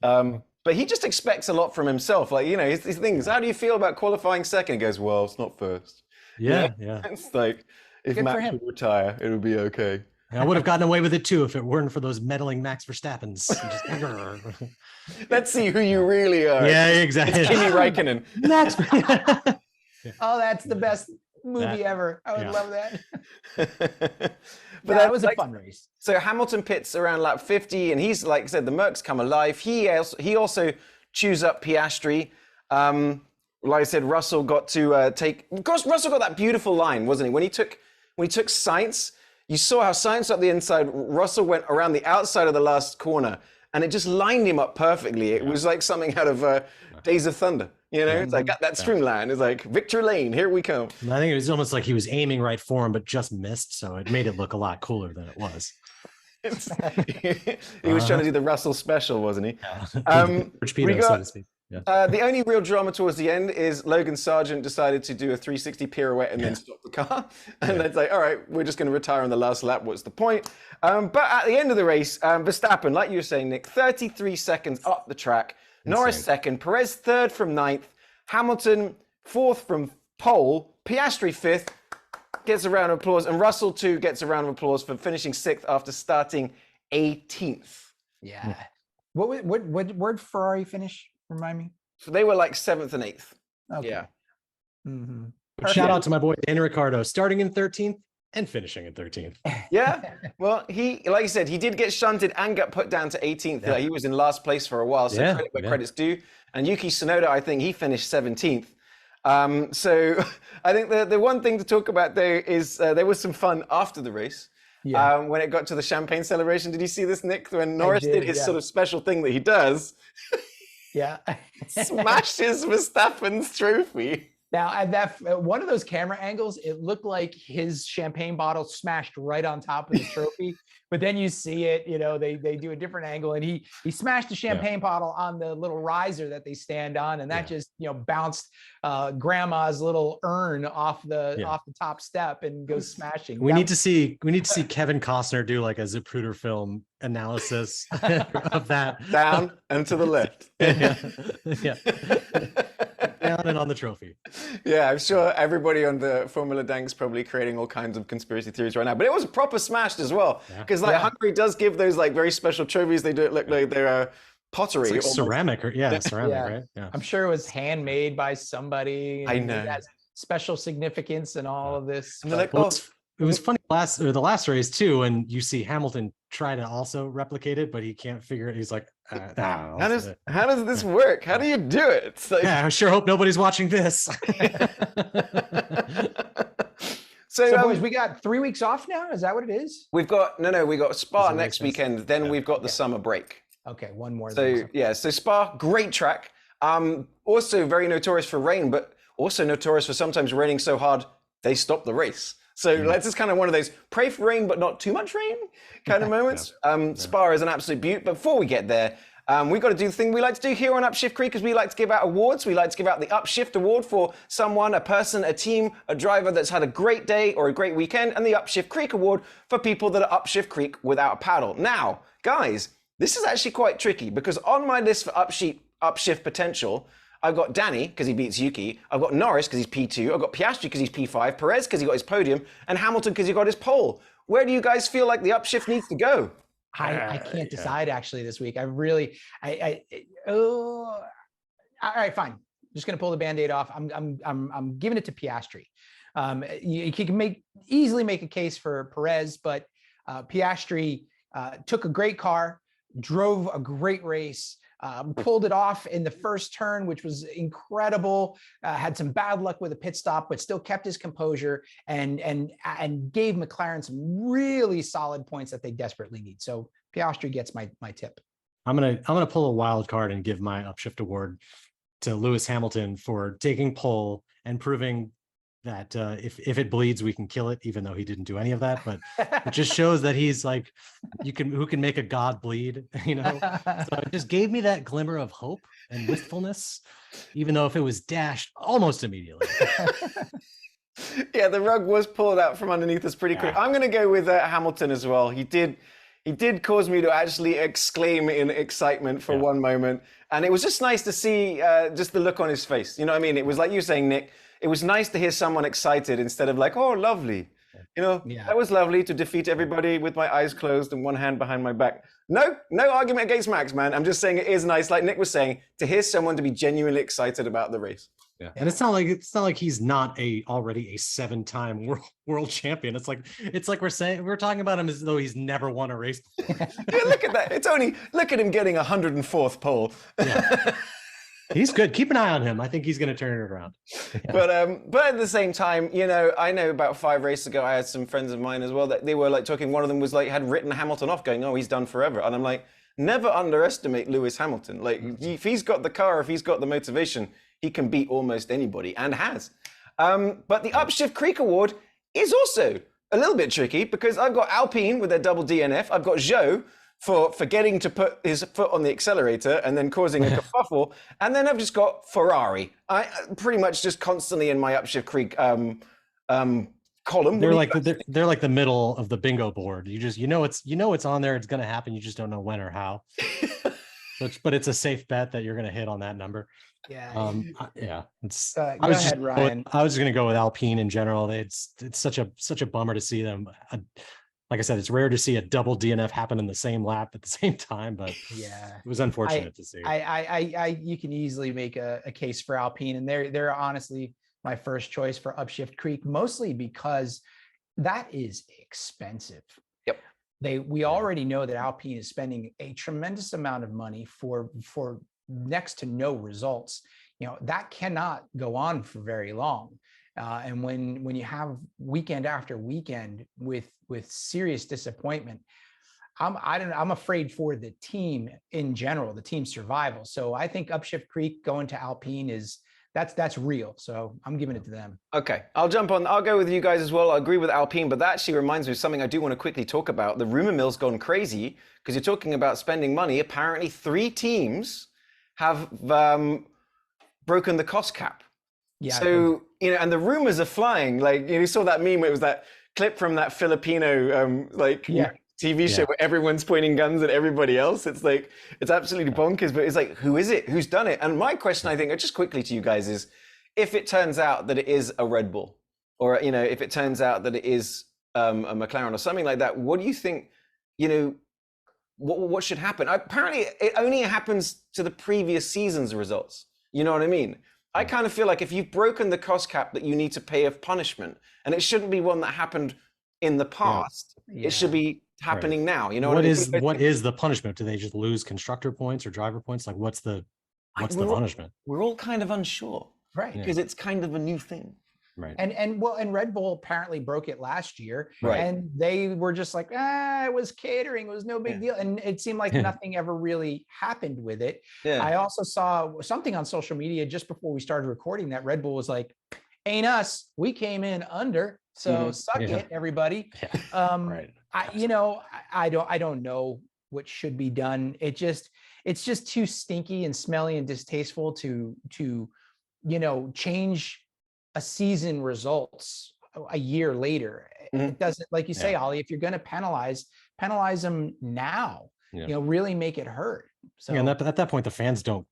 But he just expects a lot from himself. Like, his things. How do you feel about qualifying second? He goes, "Well, it's not first." Yeah. It's like if Max would retire, it would be okay. I would have gotten away with it too if it weren't for those meddling Max Verstappens. Let's see who you really are. Yeah, exactly. It's Kimi Räikkönen. Max. Oh, that's the best movie ever. I would love that. But that was a fun race. So Hamilton pits around lap 50, and he's, like I said, the Mercs come alive. He also chews up Piastri. Like I said, Russell got to take. Of course, Russell got that beautiful line, wasn't he? When he took Sainz. You saw how Sainz up the inside, Russell went around the outside of the last corner, and it just lined him up perfectly. It was like something out of Days of Thunder. It's like that streamline. It's like Victory Lane, here we come. I think it was almost like he was aiming right for him, but just missed. So it made it look a lot cooler than it was. He was trying to do the Russell special, wasn't he? Rich Peter, so to speak. Yeah. The only real drama towards the end is Logan Sargent decided to do a 360 pirouette and then stop the car. And it's like, all right, we're just going to retire on the last lap. What's the point? But at the end of the race, Verstappen, like you were saying, Nick, 33 seconds up the track. Insane. Norris second, Perez third from 9th, Hamilton 4th from pole, Piastri 5th, gets a round of applause, and Russell too gets a round of applause for finishing 6th after starting 18th. Yeah. Where'd Ferrari finish? Remind me. So they were like 7th and 8th. Okay. Yeah. Mm-hmm. Shout out to my boy Daniel Ricciardo, starting in 13th and finishing in 13th. Yeah. Well, he, like you said, he did get shunted and got put down to 18th. He was in last place for a while, so credit where credit's due. And Yuki Tsunoda, I think he finished 17th. So I think the one thing to talk about there is there was some fun after the race. Yeah. When it got to the champagne celebration. Did you see this, Nick? When Norris did his sort of special thing that he does. Yeah. Smashes Verstappen's trophy. Now, at that one of those camera angles, it looked like his champagne bottle smashed right on top of the trophy. But then you see it, they do a different angle, and he smashed the champagne bottle on the little riser that they stand on, and that just bounced grandma's little urn off the top step and goes smashing. We need to see Kevin Costner do like a Zapruder film analysis of that. Down and to the left. Yeah. Down and on the trophy. Yeah, I'm sure everybody on the Formula Dank's probably creating all kinds of conspiracy theories right now. But it was proper smashed as well. Because Hungary does give those like very special trophies. They do it look like they're pottery. It's like ceramic, ceramic, right? Yeah. I'm sure it was handmade by somebody. I know. It has special significance and all of this. And they're like, it was funny the last race too, and you see Hamilton try to also replicate it, but he can't figure it. He's like, how does this work? How do you do it? It's like, I sure hope nobody's watching this. So boys, we got 3 weeks off now. Is that what it is? We've got we got Spa next weekend. Then we've got the summer break. Okay, one more. So so Spa, great track. Also very notorious for rain, but also notorious for sometimes raining so hard they stop the race. So that's just kind of one of those pray for rain, but not too much rain kind of moments. Spa is an absolute beaut. But before we get there, We've got to do the thing we like to do here on Upshift Creek, is we like to give out awards. We like to give out the Upshift Award for someone, a person, a team, a driver that's had a great day or a great weekend, and the Upshift Creek Award for people that are Upshift Creek without a paddle. Now, guys, this is actually quite tricky, because on my list for Upshift potential, I've got Danny, because he beats Yuki. I've got Norris, because he's P2. I've got Piastri, because he's P5. Perez, because he got his podium. And Hamilton, because he got his pole. Where do you guys feel like the Upshift needs to go? I can't decide actually this week. All right, fine. Just going to pull the Band-Aid off. I'm giving it to Piastri. You can easily make a case for Perez, but Piastri took a great car, drove a great race, pulled it off in the first turn, which was incredible. Had some bad luck with a pit stop, but still kept his composure and gave McLaren some really solid points that they desperately need. So Piastri gets my tip. I'm gonna pull a wild card and give my Upshift Award to Lewis Hamilton for taking pole and proving that if it bleeds, we can kill it, even though he didn't do any of that. But it just shows that he's like, who can make a god bleed, you know? So it just gave me that glimmer of hope and wistfulness, even though if it was dashed almost immediately. Yeah, the rug was pulled out from underneath us pretty quick. I'm going to go with Hamilton as well. He did cause me to actually exclaim in excitement for one moment. And it was just nice to see just the look on his face. You know what I mean? It was like you saying, Nick, it was nice to hear someone excited instead of like, oh, lovely. You know, that was lovely to defeat everybody with my eyes closed and one hand behind my back. No argument against Max, man. I'm just saying it is nice, like Nick was saying, to hear someone to be genuinely excited about the race. Yeah. And it's not like he's not already a 7-time world champion. It's like we're talking about him as though he's never won a race before. Yeah, look at that. Look at him getting 104th pole. Yeah. He's good. Keep an eye on him. I think he's going to turn it around. Yeah. But at the same time, you know, I know about 5 races ago, I had some friends of mine as well that they were like talking. One of them was like had written Hamilton off, going, "Oh, he's done forever." And I'm like, never underestimate Lewis Hamilton. Like, if he's got the car, if he's got the motivation, he can beat almost anybody, and has. But the Upshift Creek Award is also a little bit tricky, because I've got Alpine with their double DNF. I've got Zhou for forgetting to put his foot on the accelerator and then causing a kerfuffle. And then I've just got Ferrari. I pretty much just constantly in my Upshift Creek column. They're like the middle of the bingo board. You know it's on there. It's going to happen. You just don't know when or how. But it's a safe bet that you're going to hit on that number. Yeah. It's. Go ahead, Ryan. I was just going to go with Alpine in general. It's such a bummer to see them. Like I said, it's rare to see a double DNF happen in the same lap at the same time, but yeah, it was unfortunate to see. You can easily make a case for Alpine, and they're honestly my first choice for Upshift Creek, mostly because that is expensive. Yep. We already know that Alpine is spending a tremendous amount of money for next to no results. You know, that cannot go on for very long. And when you have weekend after weekend with serious disappointment, I'm afraid for the team in general, the team survival. So I think Upshift Creek going to Alpine that's real. So I'm giving it to them. Okay, I'll go with you guys as well. I agree with Alpine, but that actually reminds me of something I do want to quickly talk about. The rumor mill's gone crazy, because you're talking about spending money. Apparently 3 teams have broken the cost cap. Yeah. So, you know, and the rumors are flying. Like, you saw that meme where it was that clip from that Filipino TV show where everyone's pointing guns at everybody else. It's like, it's absolutely bonkers, but it's like, who is it? Who's done it? And my question, I think, just quickly to you guys is, if it turns out that it is a Red Bull, or, you know, if it turns out that it is a McLaren or something like that, what do you think, you know, what should happen? Apparently, it only happens to the previous season's results. You know what I mean? I kind of feel like if you've broken the cost cap, that you need to pay a punishment, and it shouldn't be one that happened in the past. Yeah. It should be happening now. You know what is the punishment? Do they just lose constructor points or driver points? Like, what's the punishment? We're all kind of unsure, right? Because it's kind of a new thing. Right. And Red Bull apparently broke it last year, right. And they were just like, it was catering, it was no big deal, and it seemed like nothing ever really happened with it. Yeah. I also saw something on social media just before we started recording that Red Bull was like, "Ain't us, we came in under, so suck it, everybody." Yeah. Right. I don't know what should be done. It's just too stinky and smelly and distasteful to change a season results a year later. It doesn't, like you say, Ollie, if you're going to penalize them now, really make it hurt. So and at that point, the fans don't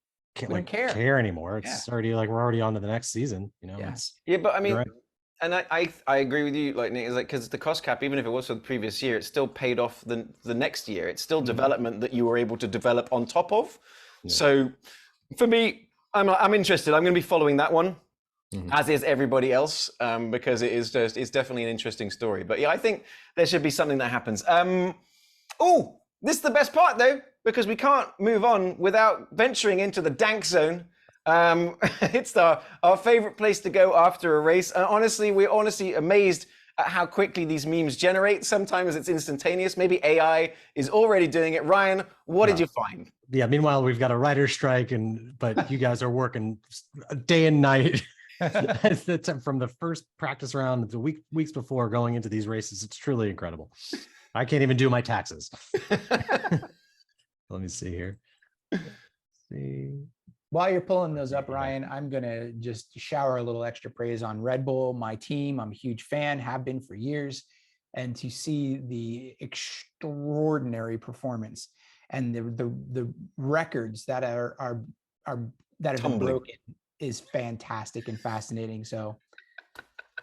care anymore. It's already like, we're already on to the next season, but I mean, right. And I agree with you, like Nick, is like, because the cost cap, even if it was for the previous year, it still paid off the next year. It's still development that you were able to develop on top of. So for me, I'm interested. I'm going to be following that one, as is everybody else, because it's definitely an interesting story. But yeah, I think there should be something that happens. This is the best part though, because we can't move on without venturing into the Dank Zone. It's our favorite place to go after a race. And honestly, we're honestly amazed at how quickly these memes generate. Sometimes it's instantaneous. Maybe AI is already doing it. Ryan, what did you find? Yeah. Meanwhile, we've got a writer's strike, but you guys are working day and night. From the first practice round to weeks before going into these races. It's truly incredible. I can't even do my taxes. Let me see here. While you're pulling those up, Ryan, I'm going to just shower a little extra praise on Red Bull, my team. I'm a huge fan, have been for years. And to see the extraordinary performance and the records that have been broken is fantastic and fascinating. So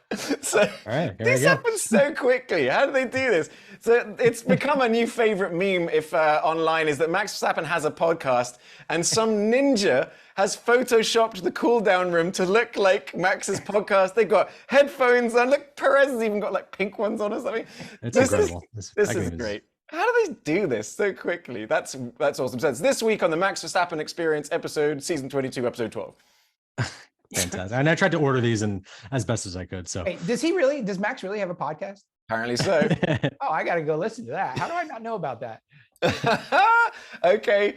this happens so quickly. How do they do this? So it's become a new favorite meme if online, is that Max Verstappen has a podcast and some ninja has photoshopped the cool down room to look like Max's podcast. They've got headphones on. Look, Perez has even got like pink ones on or something. It's incredible. This is great. How do they do this so quickly? That's awesome. So it's this week on the Max Verstappen Experience episode, season 22, episode 12. Fantastic. And I tried to order these and as best as I could. So hey, does Max really have a podcast? Apparently so. Oh, I got to go listen to that. How do I not know about that? Okay.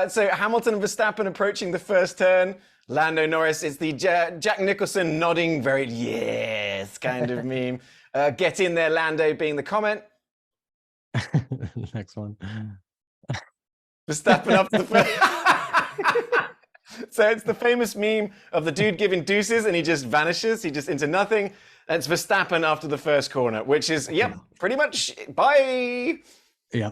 So Hamilton and Verstappen approaching the first turn. Lando Norris, it's the Jack Nicholson nodding very yes kind of meme. Get in there, Lando being the comment. Next one. Verstappen up to the first. So it's the famous meme of the dude giving deuces and he just vanishes. He just into nothing. That's Verstappen after the first corner, which is, pretty much bye. Yeah.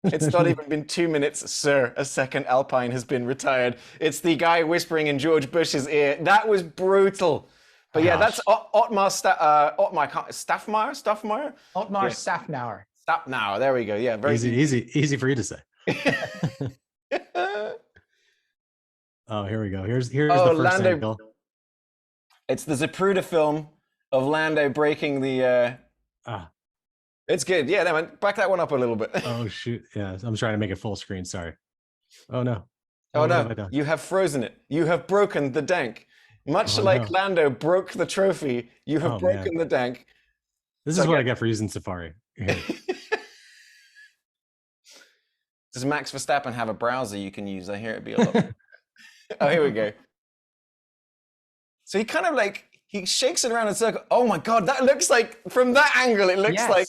It's not even been 2 minutes, sir. A second Alpine has been retired. It's the guy whispering in George Bush's ear. That was brutal. But yeah, that's Otmar Staffmeyer? Otmar Staffnauer. Staffnauer, there we go. Yeah, very easy for you to say. Oh, here we go. Here's the first Lando. angle. It's the Zapruder film of Lando breaking the. It's good. Yeah, man, back that one up a little bit. Oh shoot! Yeah, I'm trying to make it full screen. Sorry. Oh no. Oh no! You have frozen it. You have broken the Dank. Much like Lando broke the trophy, you have broken the Dank. This is what I get for using Safari. Does Max Verstappen have a browser you can use? I hear it'd be a lot. Oh, here we go. So he kind of he shakes it around in a circle. Oh my God, that looks like, from that angle, it looks like,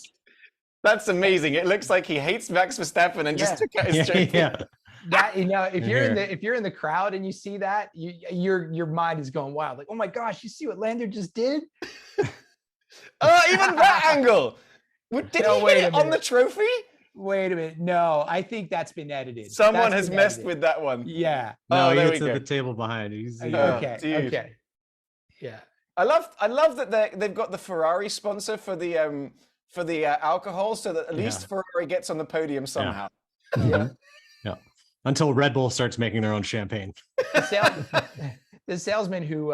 that's amazing. It looks like he hates Max Verstappen and just took out his straight. That, if you're in the crowd and you see that, your mind is going wild. Like, oh my gosh, you see what Lando just did? Oh, even that angle. Did he hit it on the trophy? Wait a minute. No, I think that's been edited. Someone has messed with that one. Yeah. No, he hits at the table behind. Okay. Yeah. I love that they've got the Ferrari sponsor for the alcohol, so that at least Ferrari gets on the podium somehow. Yeah. Yeah. Until Red Bull starts making their own champagne. The salesman who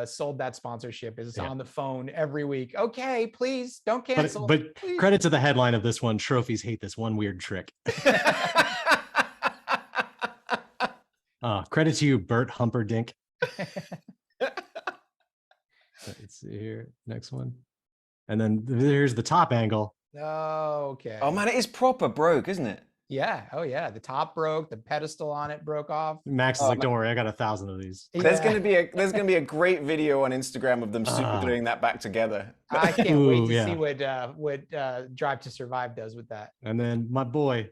sold that sponsorship is on the phone every week. Okay, please don't cancel. But credit to the headline of this one: trophies hate this one weird trick. Credit to you, Bert Humperdinck. Let's see here. Next one. And then here's the top angle. Oh, okay. Oh man, it is proper broke, isn't it? Yeah. Oh yeah. The top broke. The pedestal on it broke off. Max is like, don't worry, I got 1,000 of these. There's gonna be a great video on Instagram of them super gluing that back together. I can't wait to see what Drive to Survive does with that. And then my boy,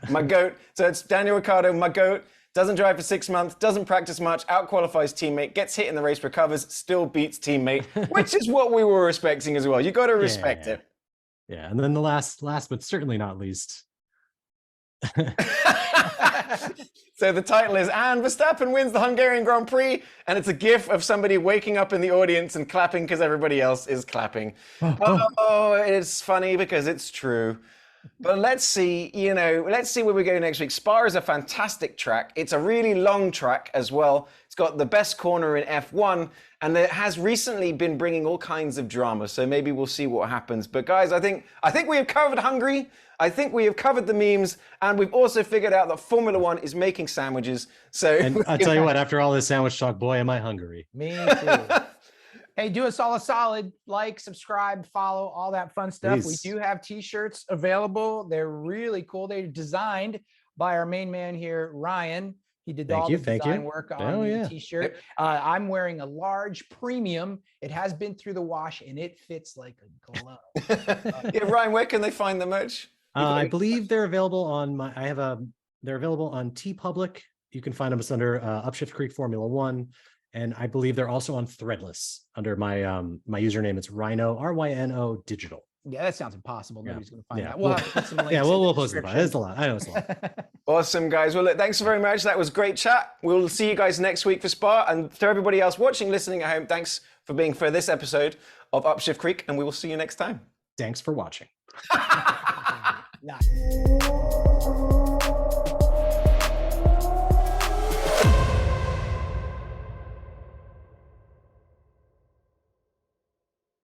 my goat. So it's Daniel Ricciardo, my goat. Doesn't drive for 6 months, doesn't practice much, outqualifies teammate, gets hit in the race, recovers, still beats teammate, which is what we were respecting as well. You got to respect it. Yeah, and then the last but certainly not least. So the title is, and Verstappen wins the Hungarian Grand Prix, and it's a gif of somebody waking up in the audience and clapping because everybody else is clapping. Oh, it's funny because it's true. But let's see, let's see where we go next week. Spa is a fantastic track. It's a really long track as well. It's got the best corner in F1, and it has recently been bringing all kinds of drama. So maybe we'll see what happens. But guys, I think we have covered Hungary. I think we have covered the memes, and we've also figured out that Formula One is making sandwiches. So, and I'll tell you what, after all this sandwich talk, boy, am I hungry. Me too. Hey, do us all a solid, like, subscribe, follow, all that fun stuff. Please. We do have t-shirts available. They're really cool. They're designed by our main man here, Ryan. He did all the design work on the t-shirt. I'm wearing a large premium. It has been through the wash, and it fits like a glove. Yeah, Ryan, where can they find the merch? I believe they're available on they're available on TeePublic. You can find them under Upshift Creek Formula One. And I believe they're also on Threadless under my my username. It's Rhino, RYNO Digital. Yeah, that sounds impossible. Nobody's going to find that. We'll have to put some links. Yeah, we'll post it. It's a lot. I know it's a lot. Awesome, guys. Well, look, thanks very much. That was great chat. We'll see you guys next week for Spa. And to everybody else watching, listening at home, thanks for being for this episode of Upshift Creek. And we will see you next time. Thanks for watching. Nice.